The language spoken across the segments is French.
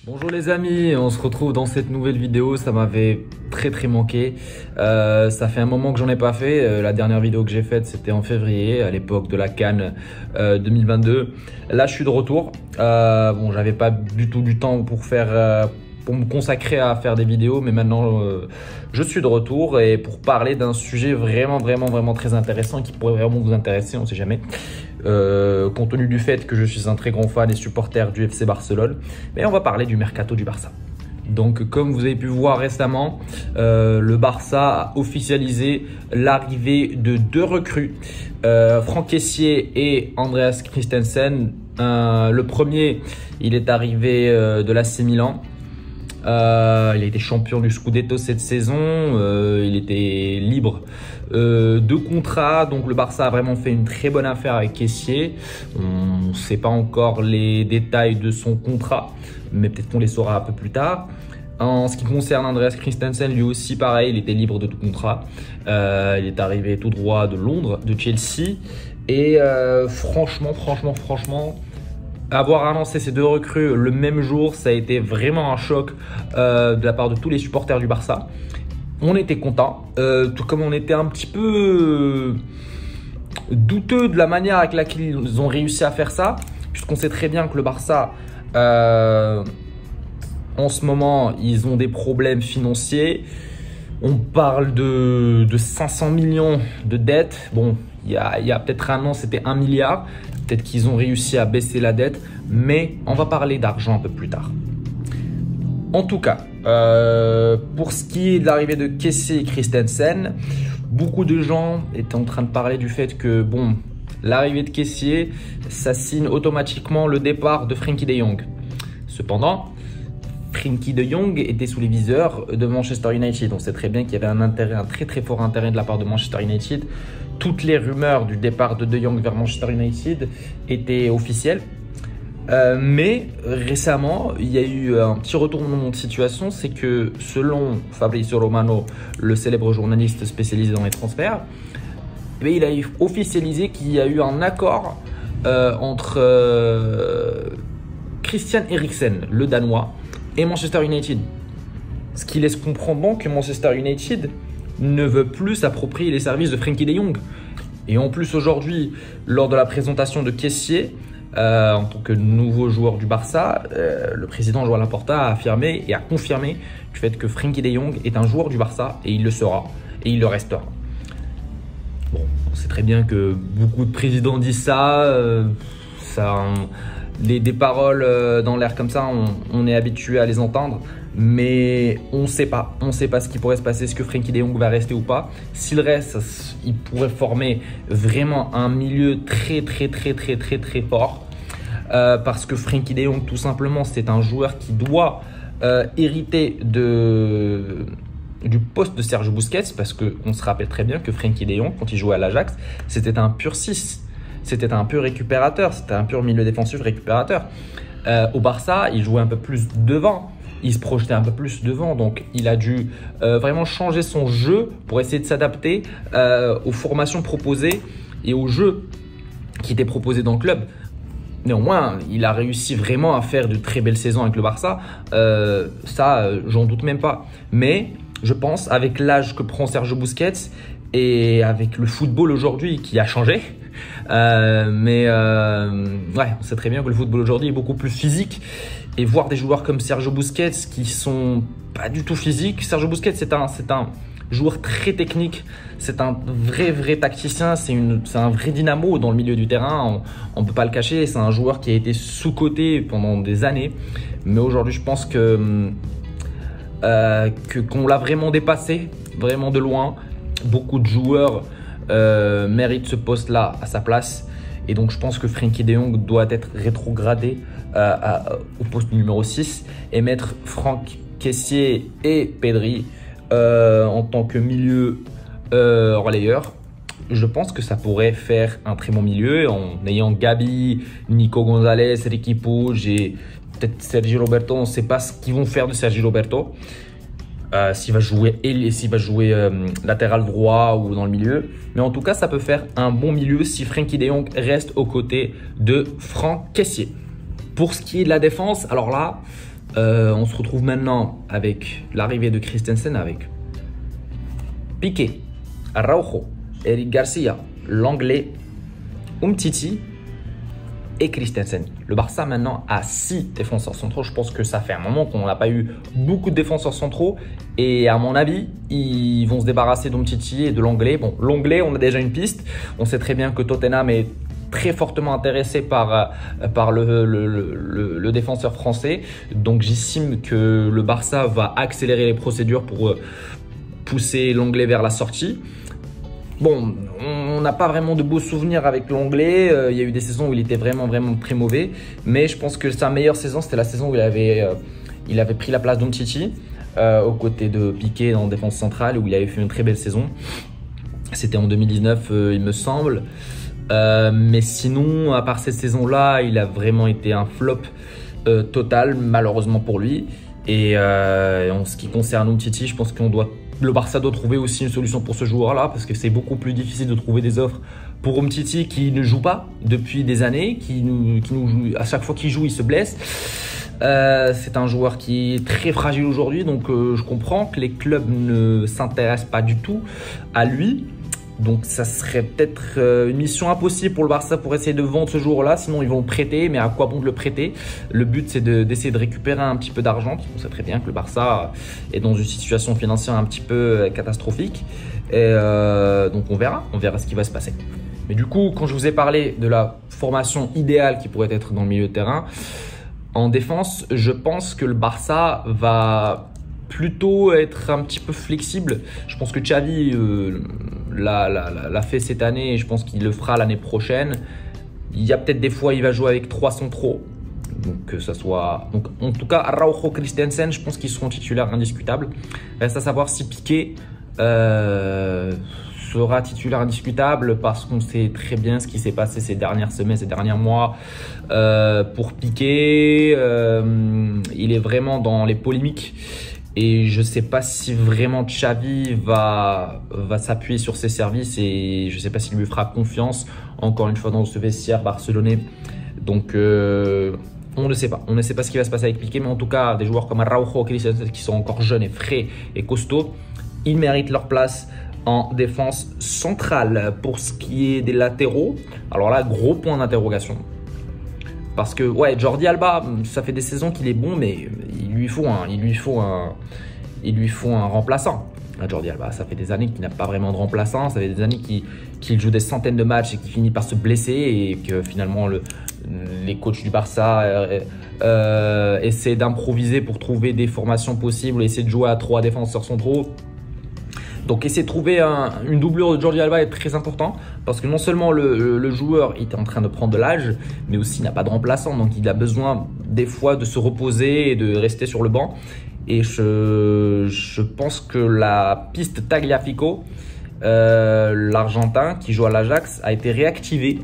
Bonjour les amis, on se retrouve dans cette nouvelle vidéo, ça m'avait très manqué. Ça fait un moment que j'en ai pas fait, la dernière vidéo que j'ai faite c'était en février, à l'époque de la CAN 2022. Là je suis de retour, bon j'avais pas du tout du temps pour me consacrer à faire des vidéos, mais maintenant je suis de retour et pour parler d'un sujet vraiment très intéressant qui pourrait vraiment vous intéresser, on sait jamais. Compte tenu du fait que je suis un très grand fan et supporter du FC Barcelone, mais on va parler du mercato du Barça. Donc comme vous avez pu voir récemment, le Barça a officialisé l'arrivée de deux recrues, Franck Kessié et Andreas Christensen. Le premier, il est arrivé de l'AC Milan. Il a été champion du Scudetto cette saison, il était libre de contrat, donc le Barça a vraiment fait une très bonne affaire avec Kessié. On ne sait pas encore les détails de son contrat, mais peut-être qu'on les saura un peu plus tard. En ce qui concerne Andreas Christensen, lui aussi pareil, il était libre de tout contrat. Il est arrivé tout droit de Londres, de Chelsea, et franchement, avoir annoncé ces deux recrues le même jour, ça a été vraiment un choc de la part de tous les supporters du Barça. On était contents, tout comme on était un petit peu douteux de la manière avec laquelle ils ont réussi à faire ça, puisqu'on sait très bien que le Barça, en ce moment, ils ont des problèmes financiers. On parle de 500 millions de dettes. Bon, il y a peut-être un an, c'était 1 milliard. Peut-être qu'ils ont réussi à baisser la dette, mais on va parler d'argent un peu plus tard. En tout cas, pour ce qui est de l'arrivée de Kessié et Christensen, beaucoup de gens étaient en train de parler du fait que bon, l'arrivée de Kessié, ça signe automatiquement le départ de Frenkie de Jong. Cependant, Frenkie de Jong était sous les viseurs de Manchester United. On sait très bien qu'il y avait un très fort intérêt de la part de Manchester United. Toutes les rumeurs du départ de Jong vers Manchester United étaient officielles. Mais récemment, il y a eu un petit retournement de situation. C'est que selon Fabrizio Romano, le célèbre journaliste spécialisé dans les transferts, il a officialisé qu'il y a eu un accord entre Christian Eriksen, le Danois, et Manchester United. Ce qui laisse comprendre donc que Manchester United ne veut plus s'approprier les services de Frenkie de Jong. Et en plus aujourd'hui, lors de la présentation de Kessié, en tant que nouveau joueur du Barça, le président Joan Laporta a affirmé et a confirmé du fait que Frenkie de Jong est un joueur du Barça et il le sera et il le restera. Bon, on sait très bien que beaucoup de présidents disent ça, des paroles dans l'air comme ça, on est habitué à les entendre, mais on ne sait pas ce qui pourrait se passer, est-ce que Frenkie de Jong va rester ou pas. S'il reste, il pourrait former vraiment un milieu très fort, parce que Frenkie de Jong tout simplement c'est un joueur qui doit hériter du poste de Sergio Busquets, parce qu'on se rappelle très bien que Frenkie de Jong, quand il jouait à l'Ajax, c'était un pur 6. C'était un pur récupérateur, c'était un pur milieu défensif récupérateur. Au Barça, il jouait un peu plus devant, il se projetait un peu plus devant, donc il a dû vraiment changer son jeu pour essayer de s'adapter aux formations proposées et au jeu qui était proposé dans le club. Néanmoins, il a réussi vraiment à faire de très belles saisons avec le Barça, j'en doute même pas. Mais je pense, avec l'âge que prend Sergio Busquets et avec le football aujourd'hui qui a changé, ouais, on sait très bien que le football aujourd'hui est beaucoup plus physique, et voir des joueurs comme Sergio Busquets qui sont pas du tout physiques. Sergio Busquets c'est un joueur très technique, c'est un vrai tacticien, c'est un vrai dynamo dans le milieu du terrain, on peut pas le cacher. C'est un joueur qui a été sous-coté pendant des années, mais aujourd'hui je pense qu'on l'a vraiment dépassé, vraiment de loin. Beaucoup de joueurs méritent ce poste-là à sa place. Et donc, je pense que Frenkie de Jong doit être rétrogradé au poste numéro 6 et mettre Franck Kessié et Pedri en tant que milieu relayeur. Je pense que ça pourrait faire un très bon milieu en ayant Gabi, Nico Gonzalez, Riqui Puig et peut-être Sergi Roberto. On ne sait pas ce qu'ils vont faire de Sergi Roberto. S'il va jouer latéral droit ou dans le milieu. Mais en tout cas, ça peut faire un bon milieu si Frenkie de Jong reste aux côtés de Franck Kessié. Pour ce qui est de la défense, alors là, On se retrouve maintenant avec l'arrivée de Christensen, avec Piqué, Araujo, Eric Garcia, l'anglais, Umtiti et Christensen. Le Barça maintenant a 6 défenseurs centraux. Je pense que ça fait un moment qu'on n'a pas eu beaucoup de défenseurs centraux. Et à mon avis, ils vont se débarrasser d'Umtiti et de l'anglais. Bon, l'anglais, on a déjà une piste. On sait très bien que Tottenham est très fortement intéressé par le défenseur français. Donc j'estime que le Barça va accélérer les procédures pour pousser l'anglais vers la sortie. Bon, on n'a pas vraiment de beaux souvenirs avec l'anglais. Il y a eu des saisons où il était vraiment très mauvais. Mais je pense que sa meilleure saison, c'était la saison où il avait pris la place d'Umtiti aux côtés de Piqué en défense centrale, où il avait fait une très belle saison. C'était en 2019, il me semble. Mais sinon, à part cette saison-là, il a vraiment été un flop total, malheureusement pour lui. Et en ce qui concerne Umtiti, je pense le Barça doit trouver aussi une solution pour ce joueur-là, parce que c'est beaucoup plus difficile de trouver des offres pour Umtiti qui ne joue pas depuis des années, qui nous joue, à chaque fois qu'il joue, il se blesse. C'est un joueur qui est très fragile aujourd'hui, donc je comprends que les clubs ne s'intéressent pas du tout à lui. Donc ça serait peut-être une mission impossible pour le Barça pour essayer de vendre ce joueur-là, sinon ils vont le prêter, mais à quoi bon de le prêter? Le but c'est d'essayer de récupérer un petit peu d'argent, parce qu'on sait très bien que le Barça est dans une situation financière un petit peu catastrophique. Et donc on verra ce qui va se passer. Mais du coup, quand je vous ai parlé de la formation idéale qui pourrait être dans le milieu de terrain, en défense, je pense que le Barça va plutôt être un petit peu flexible. Je pense que Xavi l'a fait cette année et je pense qu'il le fera l'année prochaine. Il y a peut-être des fois il va jouer avec 3 centraux. Donc que ça soit. Donc en tout cas, Araujo, Christensen, je pense qu'ils seront titulaires indiscutables. Reste à savoir si Piqué sera titulaire indiscutable, parce qu'on sait très bien ce qui s'est passé ces dernières semaines, ces derniers mois pour Piqué. Il est vraiment dans les polémiques. Et je ne sais pas si vraiment Xavi va s'appuyer sur ses services, et je ne sais pas s'il lui fera confiance encore une fois dans ce vestiaire barcelonais. Donc on ne sait pas. On ne sait pas ce qui va se passer avec Piqué, mais en tout cas, des joueurs comme Araujo, Christensen, qui sont encore jeunes et frais et costauds, ils méritent leur place en défense centrale. Pour ce qui est des latéraux, alors là, gros point d'interrogation. Parce que ouais, Jordi Alba, ça fait des saisons qu'il est bon, mais il lui faut un remplaçant. Jordi Alba, ça fait des années qu'il n'a pas vraiment de remplaçant. Ça fait des années qu'il joue des centaines de matchs et qu'il finit par se blesser, et que finalement les coachs du Barça essaient d'improviser pour trouver des formations possibles, essaient de jouer à 3 défenseurs centraux. Donc essayer de trouver une doublure de Jordi Alba est très important, parce que non seulement le joueur est en train de prendre de l'âge, mais aussi il n'a pas de remplaçant, donc il a besoin des fois de se reposer et de rester sur le banc. Et je pense que la piste Tagliafico, l'Argentin qui joue à l'Ajax, a été réactivée.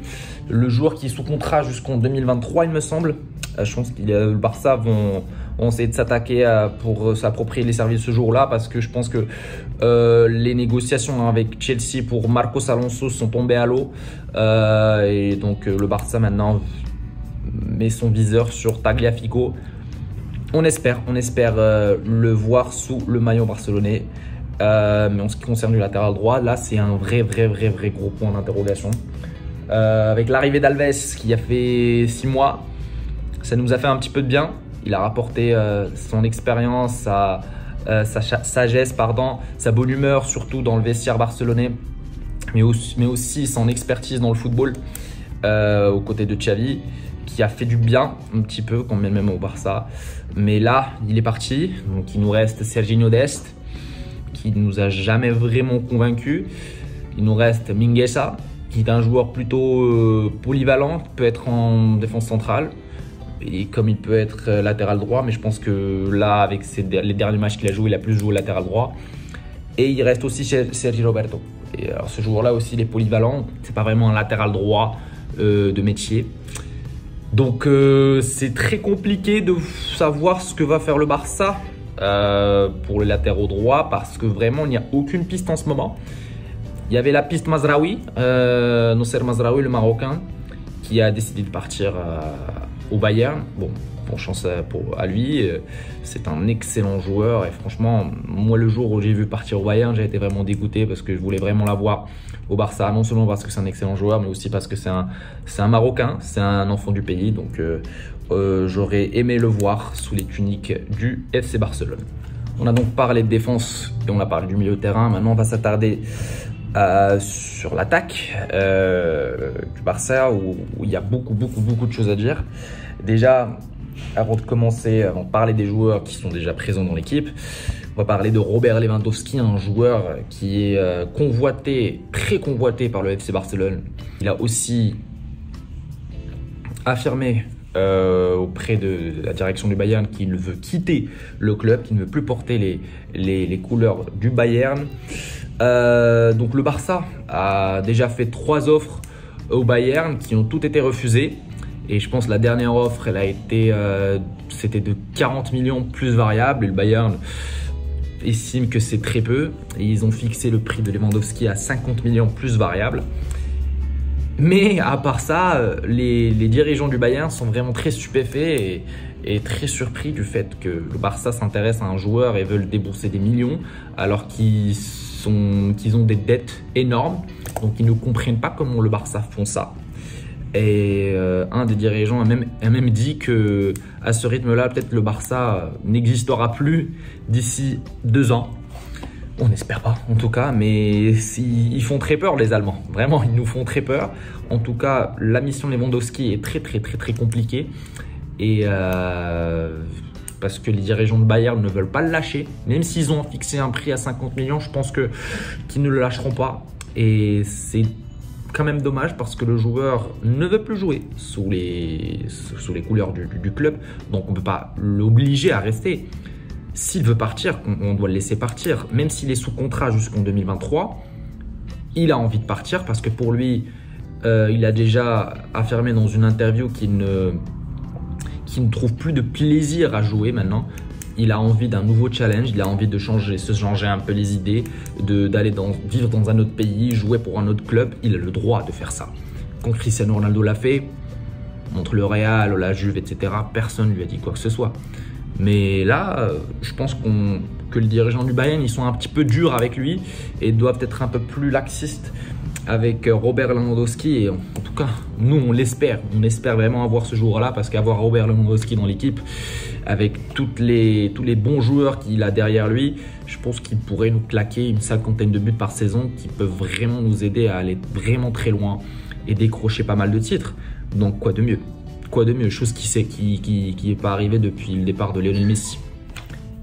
Le joueur qui est sous contrat jusqu'en 2023, il me semble. Je pense que le Barça vont essayer de s'attaquer pour s'approprier les services ce jour-là, parce que je pense que les négociations avec Chelsea pour Marcos Alonso sont tombées à l'eau. Et donc le Barça maintenant met son viseur sur Tagliafico. On espère le voir sous le maillot barcelonais. Mais en ce qui concerne le latéral droit, là c'est un vrai gros point d'interrogation. Avec l'arrivée d'Alves qui a fait 6 mois, ça nous a fait un petit peu de bien. Il a rapporté son expérience, sa sagesse, sa bonne humeur, surtout dans le vestiaire barcelonais, mais aussi son expertise dans le football aux côtés de Xavi, qui a fait du bien un petit peu quand même au Barça. Mais là, il est parti. Donc il nous reste Serginho Dest, qui ne nous a jamais vraiment convaincus. Il nous reste Mingueza, qui est un joueur plutôt polyvalent, qui peut être en défense centrale, et comme il peut être latéral droit, mais je pense que là, avec les derniers matchs qu'il a joué, il a plus joué latéral droit. Et il reste aussi Sergi Roberto. Et alors ce joueur-là aussi, il est polyvalent. C'est pas vraiment un latéral droit de métier. Donc c'est très compliqué de savoir ce que va faire le Barça pour les latéraux droits, parce que vraiment, il n'y a aucune piste en ce moment. Il y avait la piste Mazraoui, Nosser Mazraoui, le Marocain, qui a décidé de partir au Bayern. Bon, Pour chance à lui, c'est un excellent joueur et franchement, moi le jour où j'ai vu partir au Bayern, j'ai été vraiment dégoûté parce que je voulais vraiment l'avoir au Barça, non seulement parce que c'est un excellent joueur, mais aussi parce que c'est un Marocain, c'est un enfant du pays, donc j'aurais aimé le voir sous les tuniques du FC Barcelone. On a donc parlé de défense et on a parlé du milieu de terrain, maintenant on va s'attarder sur l'attaque du Barça où il y a beaucoup de choses à dire. Déjà, avant de commencer, avant de parler des joueurs qui sont déjà présents dans l'équipe, on va parler de Robert Lewandowski, un joueur qui est convoité, très convoité par le FC Barcelone. Il a aussi affirmé auprès de la direction du Bayern qu'il veut quitter le club, qu'il ne veut plus porter les couleurs du Bayern. Donc le Barça a déjà fait 3 offres au Bayern qui ont toutes été refusées. Et je pense que la dernière offre, elle a été, c'était de 40 millions plus variable. Et le Bayern estime que c'est très peu. Et ils ont fixé le prix de Lewandowski à 50 millions plus variable. Mais à part ça, les dirigeants du Bayern sont vraiment très stupéfaits et très surpris du fait que le Barça s'intéresse à un joueur et veulent débourser des millions alors qu'ils ont des dettes énormes. Donc ils ne comprennent pas comment le Barça font ça. Et un des dirigeants a même dit que à ce rythme-là, peut-être le Barça n'existera plus d'ici 2 ans. On n'espère pas, en tout cas, mais ils font très peur, les Allemands. Vraiment, ils nous font très peur. En tout cas, la mission Lewandowski est très compliquée. Et parce que les dirigeants de Bayern ne veulent pas le lâcher. Même s'ils ont fixé un prix à 50 millions, je pense qu'ils ne le lâcheront pas. Et c'est quand même dommage parce que le joueur ne veut plus jouer sous les couleurs du club. Donc on ne peut pas l'obliger à rester. S'il veut partir, on doit le laisser partir. Même s'il est sous contrat jusqu'en 2023, il a envie de partir parce que pour lui, il a déjà affirmé dans une interview qu'il ne trouve plus de plaisir à jouer maintenant. Il a envie d'un nouveau challenge, il a envie de se changer un peu les idées, d'aller vivre dans un autre pays, jouer pour un autre club. Il a le droit de faire ça. Quand Cristiano Ronaldo l'a fait, entre le Real, la Juve, etc., personne ne lui a dit quoi que ce soit. Mais là, je pense que les dirigeants du Bayern, ils sont un petit peu durs avec lui et doivent être un peu plus laxistes avec Robert Lewandowski. Et en tout cas, nous, on l'espère. On espère vraiment avoir ce joueur-là parce qu'avoir Robert Lewandowski dans l'équipe, avec tous les bons joueurs qu'il a derrière lui, je pense qu'il pourrait nous claquer une 50aine de buts par saison qui peuvent vraiment nous aider à aller vraiment très loin et décrocher pas mal de titres. Donc quoi de mieux? Quoi de mieux? Chose qui n'est pas arrivée depuis le départ de Lionel Messi.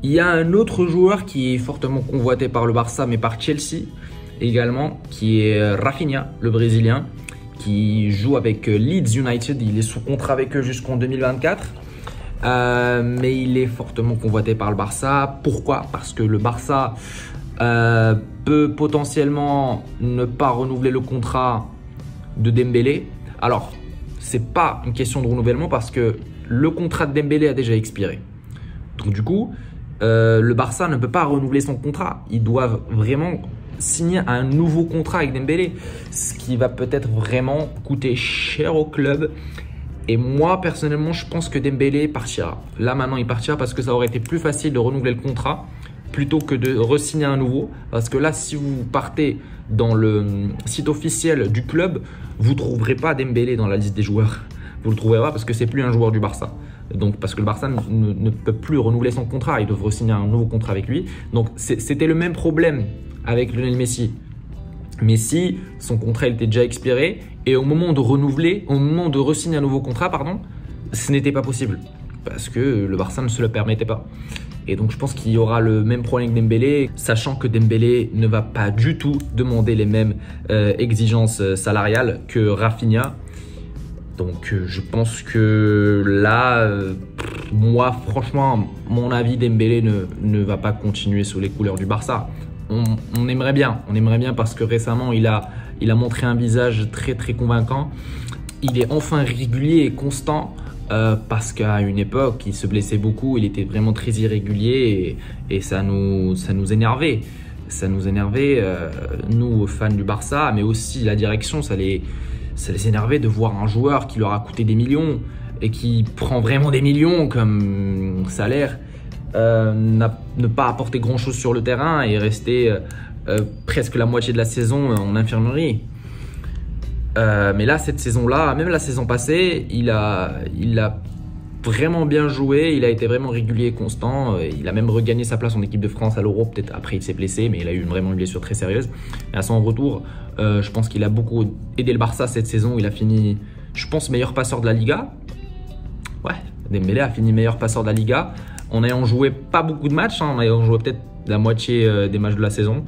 Il y a un autre joueur qui est fortement convoité par le Barça mais par Chelsea également, qui est Rafinha, le Brésilien, qui joue avec Leeds United. Il est sous contrat avec eux jusqu'en 2024. Mais il est fortement convoité par le Barça. Pourquoi? Parce que le Barça peut potentiellement ne pas renouveler le contrat de Dembélé. Alors, c'est pas une question de renouvellement parce que le contrat de Dembélé a déjà expiré. Donc du coup, le Barça ne peut pas renouveler son contrat. Ils doivent vraiment signer un nouveau contrat avec Dembélé, ce qui va peut-être vraiment coûter cher au club. Et moi, personnellement, je pense que Dembélé partira. Là, maintenant, il partira parce que ça aurait été plus facile de renouveler le contrat plutôt que de re-signer un nouveau. Parce que là, si vous partez dans le site officiel du club, vous ne trouverez pas Dembélé dans la liste des joueurs. Vous ne le trouverez pas parce que c'est plus un joueur du Barça. Donc, parce que le Barça ne peut plus renouveler son contrat. Ils doivent re-signer un nouveau contrat avec lui. Donc, c'était le même problème avec Lionel Messi. Messi, son contrat il était déjà expiré et au moment de renouveler, au moment de re-signer un nouveau contrat, ce n'était pas possible parce que le Barça ne se le permettait pas. Et donc je pense qu'il y aura le même problème que Dembélé, sachant que Dembélé ne va pas du tout demander les mêmes exigences salariales que Rafinha. Donc je pense que là, moi franchement, mon avis, Dembélé ne va pas continuer sous les couleurs du Barça. On aimerait bien parce que récemment il a montré un visage très convaincant. Il est enfin régulier et constant parce qu'à une époque il se blessait beaucoup, il était vraiment très irrégulier et ça nous énervait. Ça nous énervait, nous fans du Barça, mais aussi la direction, ça les énervait de voir un joueur qui leur a coûté des millions et qui prend vraiment des millions comme salaire, ne pas apporter grand chose sur le terrain et rester presque la moitié de la saison en infirmerie. Mais là, cette saison-là, même la saison passée, il a vraiment bien joué, il a été vraiment régulier et constant. Il a même regagné sa place en équipe de France à l'Euro. Peut-être après il s'est blessé, mais il a eu vraiment une blessure très sérieuse. Et à son retour, je pense qu'il a beaucoup aidé le Barça cette saison. Il a fini, je pense, meilleur passeur de la Liga. Ouais, Dembélé a fini meilleur passeur de la Liga en ayant joué pas beaucoup de matchs, en ayant joué peut-être la moitié des matchs de la saison.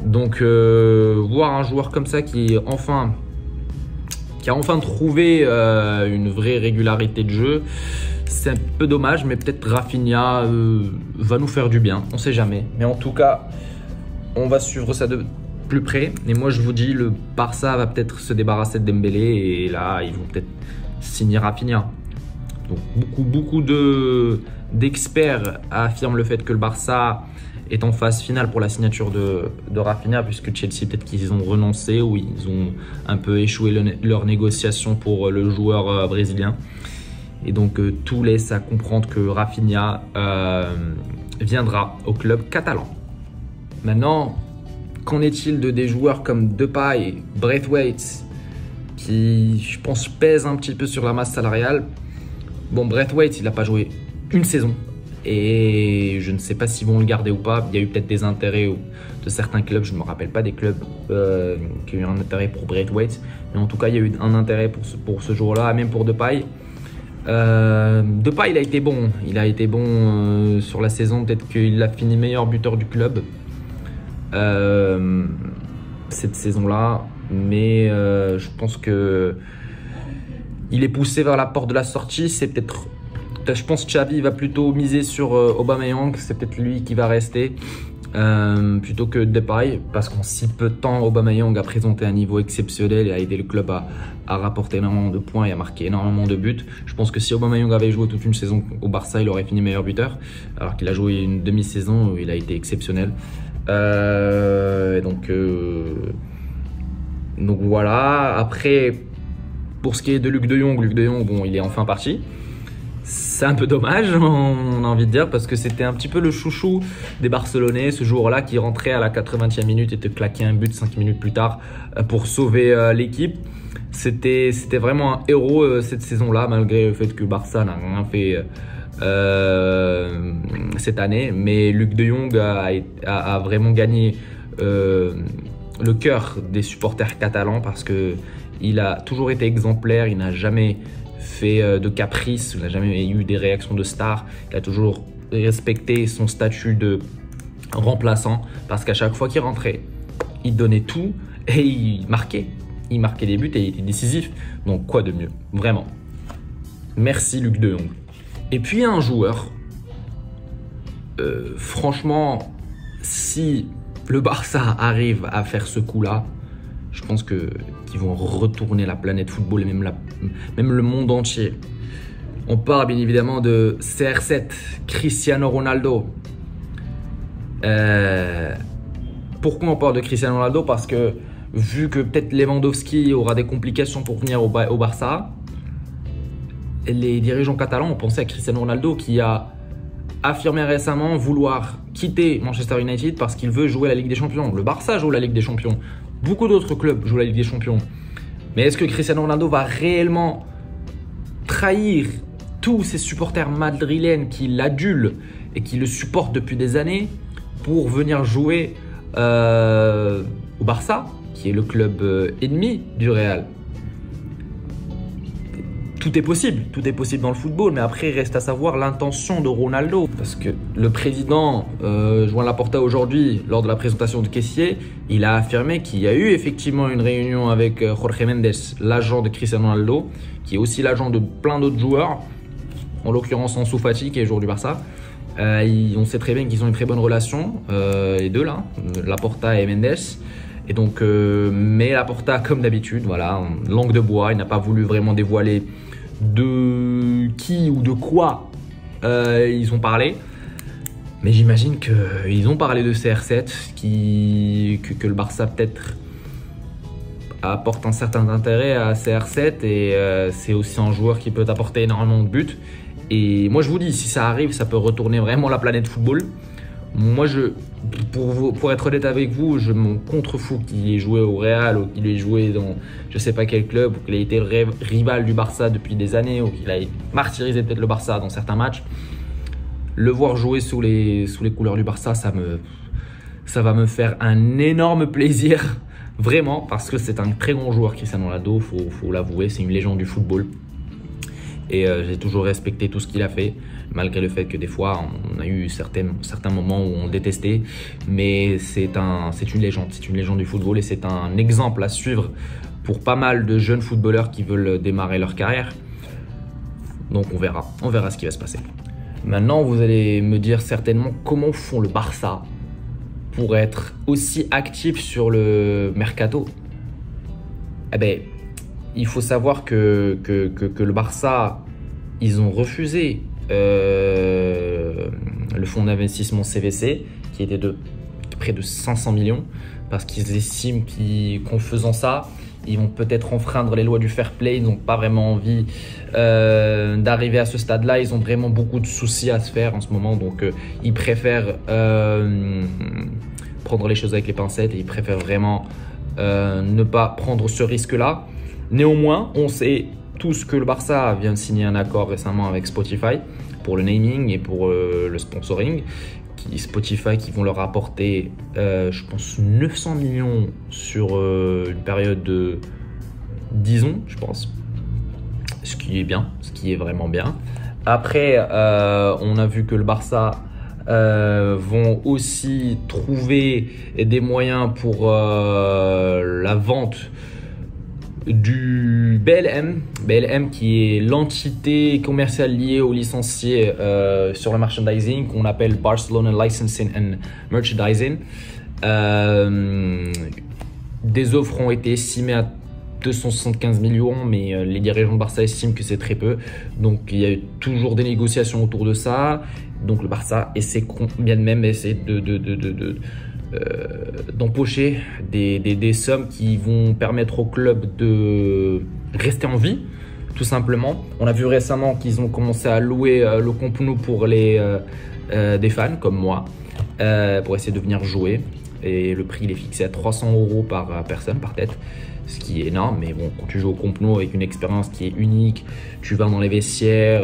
Donc voir un joueur comme ça qui a enfin trouvé une vraie régularité de jeu, c'est un peu dommage, mais peut-être Rafinha va nous faire du bien, on sait jamais. Mais en tout cas, on va suivre ça de plus près. Et moi je vous dis, le Barça va peut-être se débarrasser de Dembélé et là ils vont peut-être signer Rafinha. Donc beaucoup d'experts affirment le fait que le Barça est en phase finale pour la signature de Rafinha, puisque Chelsea peut-être qu'ils ont renoncé ou ils ont un peu échoué leur négociation pour le joueur brésilien. Et donc tout laisse à comprendre que Rafinha viendra au club catalan. Maintenant, qu'en est-il de des joueurs comme Depay, Braithwaite, qui je pense pèsent un petit peu sur la masse salariale? Bon, Braithwaite, il n'a pas joué une saison. Et je ne sais pas s'ils vont le garder ou pas. Il y a eu peut-être des intérêts de certains clubs. Je ne me rappelle pas des clubs qui ont eu un intérêt pour Braithwaite. Mais en tout cas, il y a eu un intérêt pour ce joueur-là, même pour Depay. Depay, il a été bon. Il a été bon sur la saison. Peut-être qu'il a fini meilleur buteur du club cette saison-là. Mais je pense que il est poussé vers la porte de la sortie. C'est peut-être... Je pense que Xavi va plutôt miser sur Aubameyang. C'est peut-être lui qui va rester plutôt que Depay, parce qu'en si peu de temps, Aubameyang a présenté un niveau exceptionnel et a aidé le club à rapporter énormément de points et à marquer énormément de buts. Je pense que si Aubameyang avait joué toute une saison au Barça, il aurait fini meilleur buteur, alors qu'il a joué une demi-saison où il a été exceptionnel. Donc voilà. Après, pour ce qui est de Luuk de Jong, bon, il est enfin parti. C'est un peu dommage, on a envie de dire, parce que c'était un petit peu le chouchou des Barcelonais, ce joueur-là qui rentrait à la 80e minute et te claquait un but 5 minutes plus tard pour sauver l'équipe. C'était vraiment un héros cette saison-là, malgré le fait que Barça n'a rien fait cette année. Mais Luuk de Jong a vraiment gagné le cœur des supporters catalans, parce qu'il a toujours été exemplaire, il n'a jamais fait de caprice, il n'a jamais eu des réactions de star, il a toujours respecté son statut de remplaçant, parce qu'à chaque fois qu'il rentrait, il donnait tout et il marquait des buts et il était décisif. Donc quoi de mieux, vraiment. Merci Luuk de Jong. Et puis un joueur, franchement, si le Barça arrive à faire ce coup-là, je pense qu'ils vont retourner la planète football et même le monde entier. On parle bien évidemment de CR7, Cristiano Ronaldo. Pourquoi on parle de Cristiano Ronaldo? Parce que vu que peut-être Lewandowski aura des complications pour venir au Barça, les dirigeants catalans ont pensé à Cristiano Ronaldo, qui a affirmé récemment vouloir quitter Manchester United parce qu'il veut jouer la Ligue des Champions. Le Barça joue la Ligue des Champions. Beaucoup d'autres clubs jouent la Ligue des Champions. Mais est-ce que Cristiano Ronaldo va réellement trahir tous ces supporters madrilènes qui l'adulent et qui le supportent depuis des années pour venir jouer au Barça, qui est le club ennemi du Real? Tout est possible dans le football, mais après il reste à savoir l'intention de Ronaldo. Parce que le président Joan Laporta aujourd'hui, lors de la présentation de caissier, il a affirmé qu'il y a eu effectivement une réunion avec Jorge Mendes, l'agent de Cristiano Ronaldo, qui est aussi l'agent de plein d'autres joueurs, en l'occurrence Ansu Fati, qui est joueur du Barça. On sait très bien qu'ils ont une très bonne relation, les deux là, Laporta et Mendes. Et donc, mais Laporta, comme d'habitude, voilà, langue de bois, il n'a pas voulu vraiment dévoiler de qui ou de quoi ils ont parlé. Mais j'imagine qu'ils ont parlé de CR7, que le Barça peut-être apporte un certain intérêt à CR7 et c'est aussi un joueur qui peut apporter énormément de buts. Et moi je vous dis, si ça arrive, ça peut retourner vraiment la planète football. Moi, pour être honnête avec vous, je m'en contrefous qu'il ait joué au Real ou qu'il ait joué dans je sais pas quel club ou qu'il ait été le rival du Barça depuis des années ou qu'il ait martyrisé peut-être le Barça dans certains matchs. Le voir jouer sous les couleurs du Barça, ça va me faire un énorme plaisir, vraiment, parce que c'est un très grand joueur, Cristiano Ronaldo, faut l'avouer, c'est une légende du football. Et j'ai toujours respecté tout ce qu'il a fait, malgré le fait que des fois on a eu certains moments où on détestait, mais c'est une légende du football et c'est un exemple à suivre pour pas mal de jeunes footballeurs qui veulent démarrer leur carrière. Donc on verra ce qui va se passer. Maintenant vous allez me dire certainement comment font le Barça pour être aussi actif sur le mercato. Eh ben, il faut savoir que le Barça, ils ont refusé le fonds d'investissement CVC qui était de près de 500 millions parce qu'ils estiment qu'en faisant ça, ils vont peut-être enfreindre les lois du fair play. Ils n'ont pas vraiment envie d'arriver à ce stade-là. Ils ont vraiment beaucoup de soucis à se faire en ce moment. Donc, ils préfèrent prendre les choses avec les pincettes et ils préfèrent vraiment ne pas prendre ce risque-là. Néanmoins, on sait tous que le Barça vient de signer un accord récemment avec Spotify pour le naming et pour le sponsoring. Spotify qui vont leur apporter, je pense, 900 millions sur une période de 10 ans, je pense. Ce qui est bien, ce qui est vraiment bien. Après, on a vu que le Barça vont aussi trouver des moyens pour la vente du BLM qui est l'entité commerciale liée aux licenciés sur le merchandising qu'on appelle Barcelona Licensing and Merchandising. Des offres ont été estimées à 275 millions, mais les dirigeants de Barça estiment que c'est très peu. Donc il y a eu toujours des négociations autour de ça. Donc le Barça essaie bien de même d'empocher des sommes qui vont permettre au club de rester en vie, tout simplement. On a vu récemment qu'ils ont commencé à louer le Camp Nou pour des fans comme moi, pour essayer de venir jouer. Et le prix il est fixé à 300 € par personne, par tête, ce qui est énorme. Mais bon, quand tu joues au Camp Nou avec une expérience qui est unique, tu vas dans les vestiaires,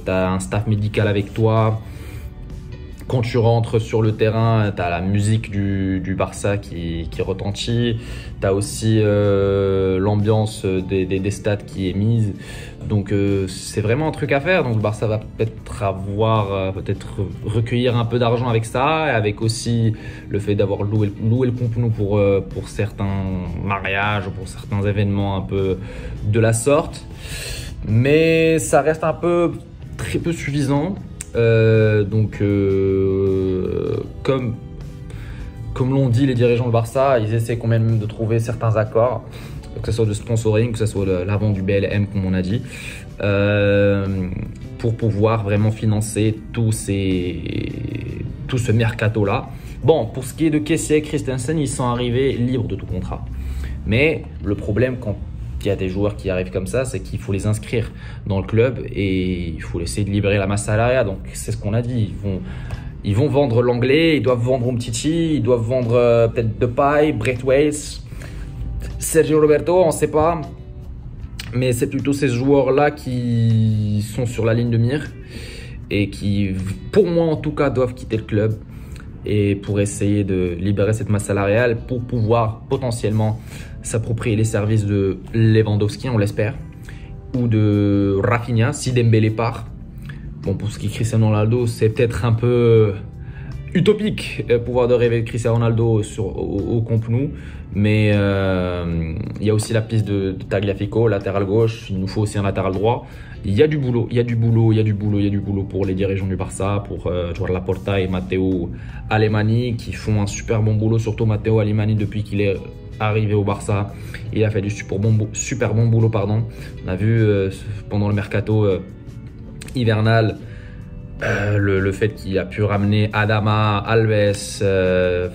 tu as un staff médical avec toi. Quand tu rentres sur le terrain, tu as la musique du Barça qui retentit. Tu as aussi l'ambiance des stades qui est mise. Donc c'est vraiment un truc à faire. Donc le Barça va peut-être recueillir un peu d'argent avec ça, et avec aussi le fait d'avoir loué le Camp Nou pour certains mariages, pour certains événements un peu de la sorte. Mais ça reste très peu suffisant. Comme l'ont dit les dirigeants du Barça, ils essaient quand même de trouver certains accords, que ce soit de sponsoring, que ce soit la vente du BLM comme on a dit, pour pouvoir vraiment financer tout ce mercato là. Bon, pour ce qui est de Kessie et Christensen, ils sont arrivés libres de tout contrat, mais le problème quand il y a des joueurs qui arrivent comme ça, c'est qu'il faut les inscrire dans le club et il faut essayer de libérer la masse salariale. Donc c'est ce qu'on a dit, ils vont vendre l'anglais, ils doivent vendre Umtiti, ils doivent vendre peut-être Depay, Braithwaite, Sergio Roberto, on ne sait pas. Mais c'est plutôt ces joueurs-là qui sont sur la ligne de mire et qui, pour moi en tout cas, doivent quitter le club et pour essayer de libérer cette masse salariale pour pouvoir potentiellement s'approprier les services de Lewandowski, on l'espère, ou de Rafinha si Dembélé part. Bon, pour ce qui est Cristiano Ronaldo, c'est peut-être un peu utopique pouvoir de rêver de Cristiano Ronaldo au Camp Nou, mais il y a aussi la piste de Tagliafico, latéral gauche. Il nous faut aussi un latéral droit. Il y a du boulot pour les dirigeants du Barça, pour Joan Laporta et Matteo Alemany qui font un super bon boulot, surtout Matteo Alemany depuis qu'il est arrivé au Barça. Il a fait du super bon boulot. On a vu pendant le mercato hivernal le fait qu'il a pu ramener Adama, Alves,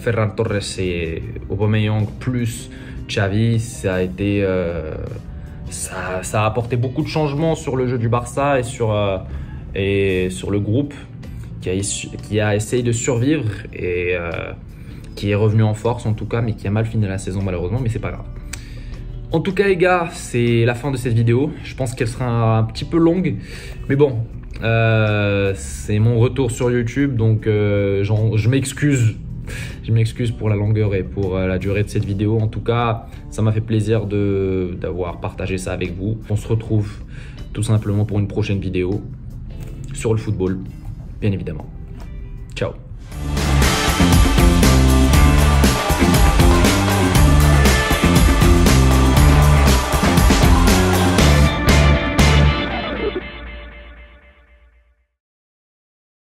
Ferran Torres et Aubameyang plus Xavi, ça a été, ça a apporté beaucoup de changements sur le jeu du Barça et sur le groupe qui a essayé de survivre et qui est revenu en force en tout cas, mais qui a mal fini la saison malheureusement, mais c'est pas grave. En tout cas les gars, c'est la fin de cette vidéo. Je pense qu'elle sera un petit peu longue, mais bon, c'est mon retour sur YouTube, donc je m'excuse. Je m'excuse pour la longueur et pour la durée de cette vidéo. En tout cas, ça m'a fait plaisir d'avoir partagé ça avec vous. On se retrouve tout simplement pour une prochaine vidéo sur le football, bien évidemment. Ciao.